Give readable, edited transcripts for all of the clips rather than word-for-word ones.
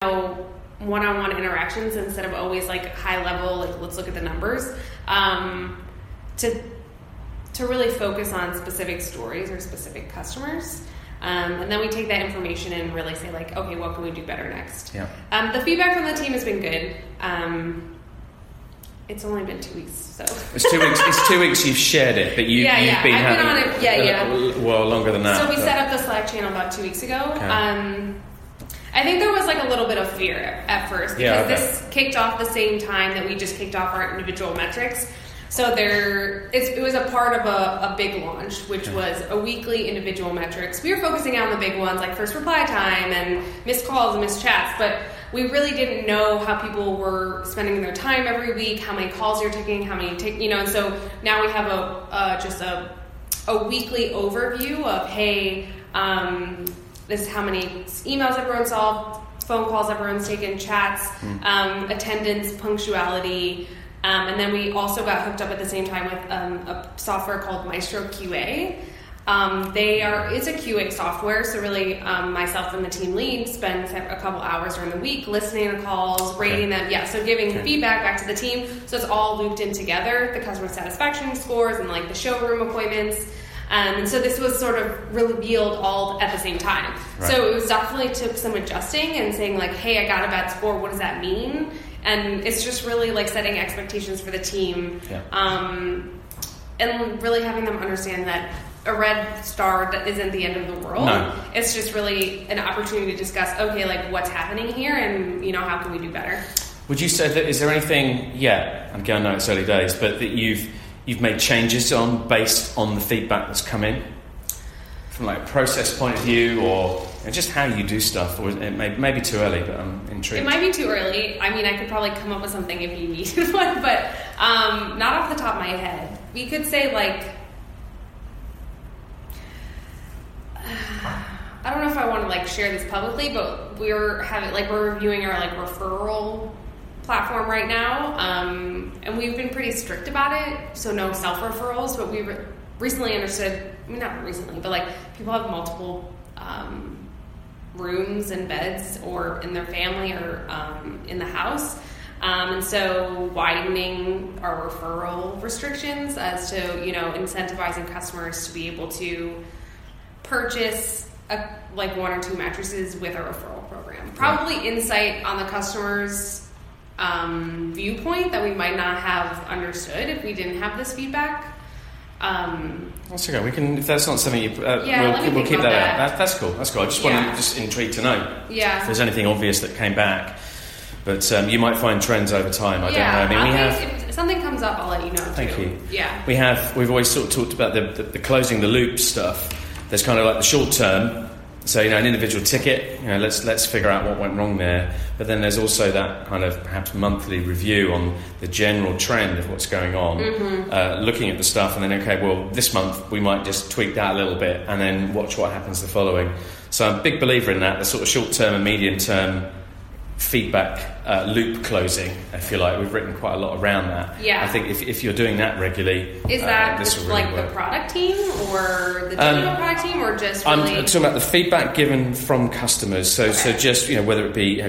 one-on-one interactions instead of always like high level, like let's look at the numbers, to really focus on specific stories or specific customers. And then we take that information and really say like, okay, what can we do better next? Yeah. The feedback from the team has been good. It's only been 2 weeks, so. It's 2 weeks. It's 2 weeks you've shared it, but you've been I've been on it. Well, longer than that. So we set up the Slack channel about 2 weeks ago. Okay. I think there was like a little bit of fear at first because this kicked off the same time that we just kicked off our individual metrics. So it was a part of a big launch, which was a weekly individual metrics. We were focusing on the big ones like first reply time and missed calls and missed chats, but we really didn't know how people were spending their time every week, how many calls you're taking, how many and so now we have just a weekly overview of, hey, this is how many emails everyone saw, phone calls everyone's taken, chats, attendance, punctuality. And then we also got hooked up at the same time with a software called Maestro QA. It's a QA software, so really myself and the team lead spend a couple hours during the week listening to calls, rating them, so giving feedback back to the team. So it's all looped in together, the customer satisfaction scores and like the showroom appointments. And so this was sort of revealed all at the same time. Right. So it was definitely took some adjusting and saying like, hey, I got a bad score, what does that mean? And it's just really like setting expectations for the team, and really having them understand that a red star isn't the end of the world. No. It's just really an opportunity to discuss, okay, like what's happening here and, how can we do better? Would you say that, is there anything, again, I know it's early days, but that you've made changes on based on the feedback that's come in? From like a process point of view or just how you do stuff, or it may be too early, but I'm intrigued. It might be too early. I mean, I could probably come up with something if you needed one, but not off the top of my head. We could say like, I don't know if I want to like share this publicly, but we're reviewing our like referral platform right now, and we've been pretty strict about it, so no self-referrals, but we recently understood, not recently, but like people have multiple rooms and beds or in their family or in the house, and so widening our referral restrictions as to incentivizing customers to be able to purchase like 1 or 2 mattresses with a referral program. Probably insight on the customer's viewpoint that we might not have understood if we didn't have this feedback. That's okay. We can, if that's not something we'll keep that out. That's cool. That's cool. I just wanted just intrigued to know if there's anything obvious that came back. But you might find trends over time. I don't know. I mean, if something comes up, I'll let you know. Thank you. Yeah. We've always sort of talked about the closing the loop stuff. There's kind of like the short term. So, an individual ticket, let's figure out what went wrong there. But then there's also that kind of perhaps monthly review on the general trend of what's going on, looking at the stuff and then, okay, well, this month we might just tweak that a little bit and then watch what happens the following. So I'm a big believer in that, the sort of short-term and medium-term feedback loop closing, if you like. We've written quite a lot around that. Yeah. I think if you're doing that regularly, is that this will really work. The product team or the digital product team, or just really? I'm talking about the feedback given from customers. So just whether it be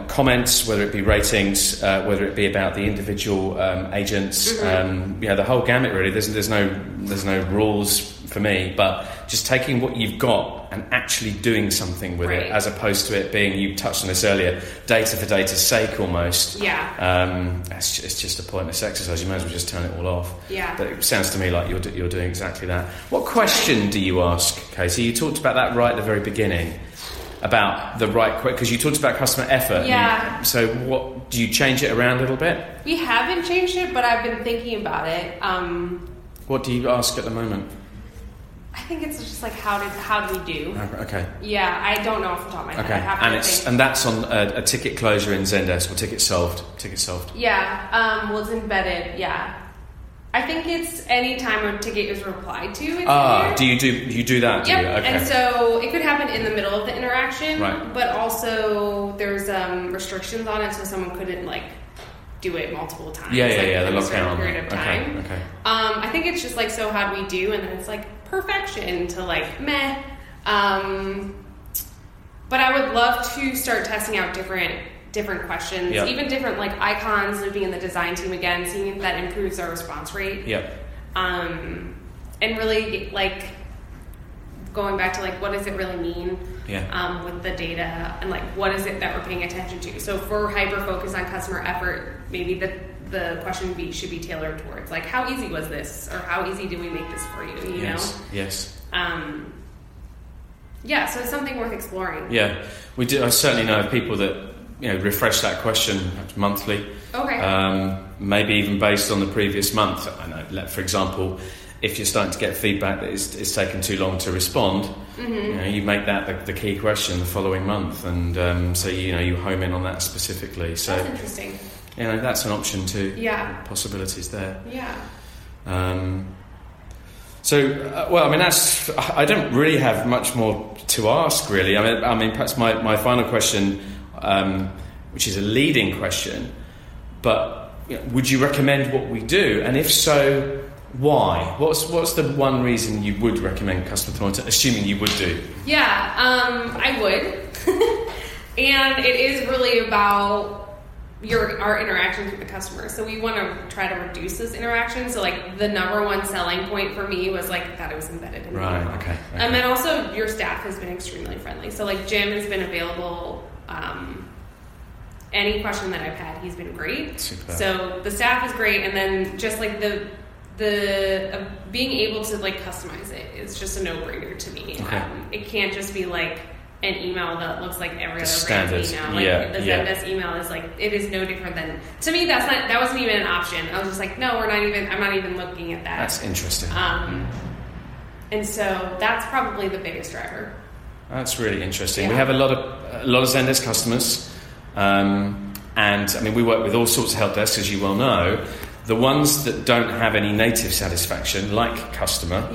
comments, whether it be ratings, whether it be about the individual agents, the whole gamut really. There's no rules for me, but just taking what you've got and actually doing something with it, as opposed to it being, you touched on this earlier, data for data's sake almost. It's just a pointless exercise. You might as well just turn it all off. But it sounds to me like you're doing exactly that. What question do you ask, Katie? You talked about that right at the very beginning, about the right because you talked about customer effort. So what do you change it around a little bit? We haven't changed it, but I've been thinking about it. What do you ask at the moment? I think it's just like how do we do? Okay. Yeah, I don't know off the top of my head. Okay, I have and that's on a ticket closure in Zendesk or ticket solved. Yeah, it's embedded. Yeah, I think it's any time a ticket is replied to. Do you do that? Yep. Okay. And so it could happen in the middle of the interaction, right? But also there's restrictions on it, so someone couldn't do it multiple times. The lockdown period of time. Okay. I think it's just so how do we do, and then it's perfection to meh. But I would love to start testing out different questions, even different like icons, looping in the design team again, seeing if that improves our response rate. And really like going back to like what does it really mean with the data, and like what is it that we're paying attention to. So if we're hyper focused on customer effort, maybe the question should be tailored towards like how easy was this, or how easy do we make this for you, you know? So it's something worth exploring. We do. I certainly know of people that refresh that question monthly. Maybe even based on the previous month. I know, for example, if you're starting to get feedback that it's taken too long to respond, you make that the key question the following month, and so you home in on that specifically. So that's interesting. That's an option too. Possibilities there. I don't really have much more to ask, really. I mean, perhaps my final question, which is a leading question, but would you recommend what we do? And if so, why? What's the one reason you would recommend customer thermometer, assuming you would do? I would. And it is really about our interactions with the customer. So we want to try to reduce this interaction. So like the number one selling point for me was like that it was embedded in the email. Okay. And also your staff has been extremely friendly. So like Jim has been available. Any question that I've had, he's been great. Super. So the staff is great, and then just like the being able to like customize it is just a no-brainer to me. It can't just be like an email that looks like every other standard email. Like the Zendesk email is like, it is no different than, to me that wasn't even an option. I was just like, no, I'm not even looking at that. That's interesting. And so that's probably the biggest driver. That's really interesting. We have a lot of Zendesk customers, and I mean we work with all sorts of help desks, as you well know. The ones that don't have any native satisfaction, like customer,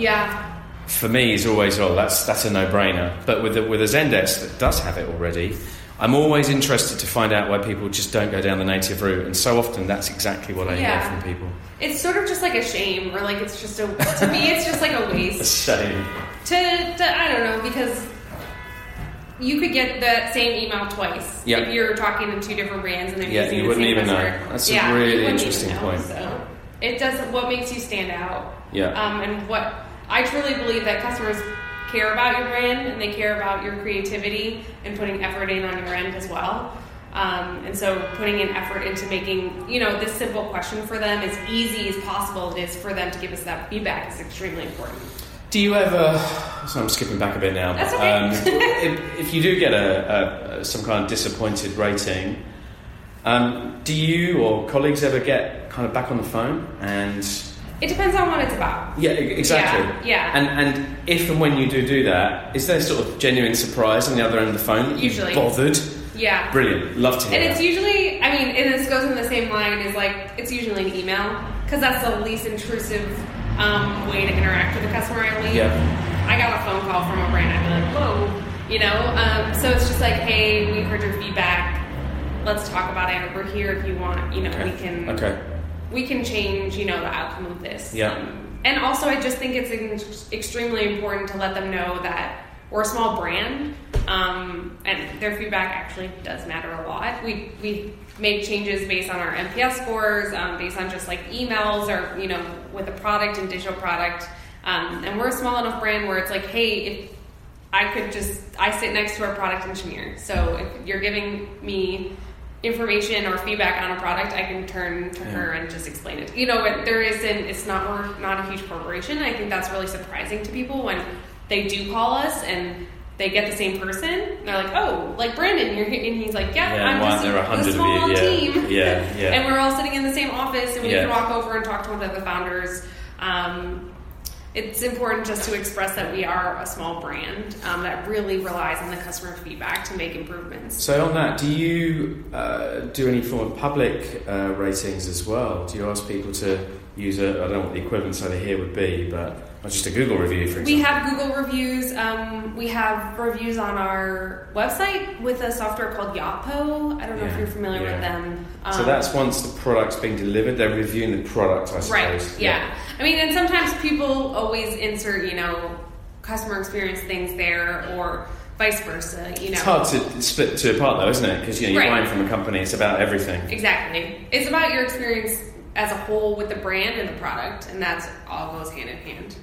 for me is always that's a no-brainer. But with a Zendesk that does have it already, I'm always interested to find out why people just don't go down the native route, and so often that's exactly what I hear from people. It's sort of just like a shame, or like it's just to me it's just like a waste. A shame. To I don't know, because you could get that same email twice if you're talking to two different brands and they're using you wouldn't even know. That's a really interesting point. So it does what makes you stand out. And what I truly believe that customers care about your brand, and they care about your creativity and putting effort in on your end as well. And so putting in effort into making, this simple question for them as easy as possible it is for them to give us that feedback is extremely important. Do you ever, so I'm skipping back a bit now, that's okay. if you do get some kind of disappointed rating, do you or colleagues ever get kind of back on the phone and... It depends on what it's about. Yeah, exactly. And if and when you do that, is there sort of genuine surprise on the other end of the phone that usually you've bothered? Yeah. Brilliant. Love to hear And it's usually, and this goes in the same line as like, it's usually an email, because that's the least intrusive way to interact with the customer. I got a phone call from a brand, I'd be like, whoa, so it's just like, hey, we heard your feedback, let's talk about it, we're here if you want, we can change, the outcome of this. And also I just think it's extremely important to let them know that we're a small brand, and their feedback actually does matter a lot. We make changes based on our NPS scores, based on just like emails or, with a product and digital product. And we're a small enough brand where it's like, hey, if I sit next to our product engineer. So if you're giving me information or feedback on a product, I can turn to her and just explain it. We're not a huge corporation. I think that's really surprising to people when they do call us and they get the same person. They're like, oh, like Brandon, you're here. And he's like, I'm just a small team. And we're all sitting in the same office, and we can walk over and talk to one of the founders. It's important just to express that we are a small brand that really relies on the customer feedback to make improvements. So on that, do you do any form of public ratings as well? Do you ask people to use I don't know what the equivalent over here would be, but just a Google review, for example? We have Google reviews. We have reviews on our website with a software called Yotpo. I don't know if you're familiar with them. So that's once the product's being delivered, they're reviewing the product, I suppose. Right, yeah. And sometimes people always insert, customer experience things there, or vice versa, you know. It's hard to split the two apart though, isn't it? Because you're buying from a company, it's about everything. Exactly. It's about your experience as a whole with the brand and the product, and that's all goes hand in hand.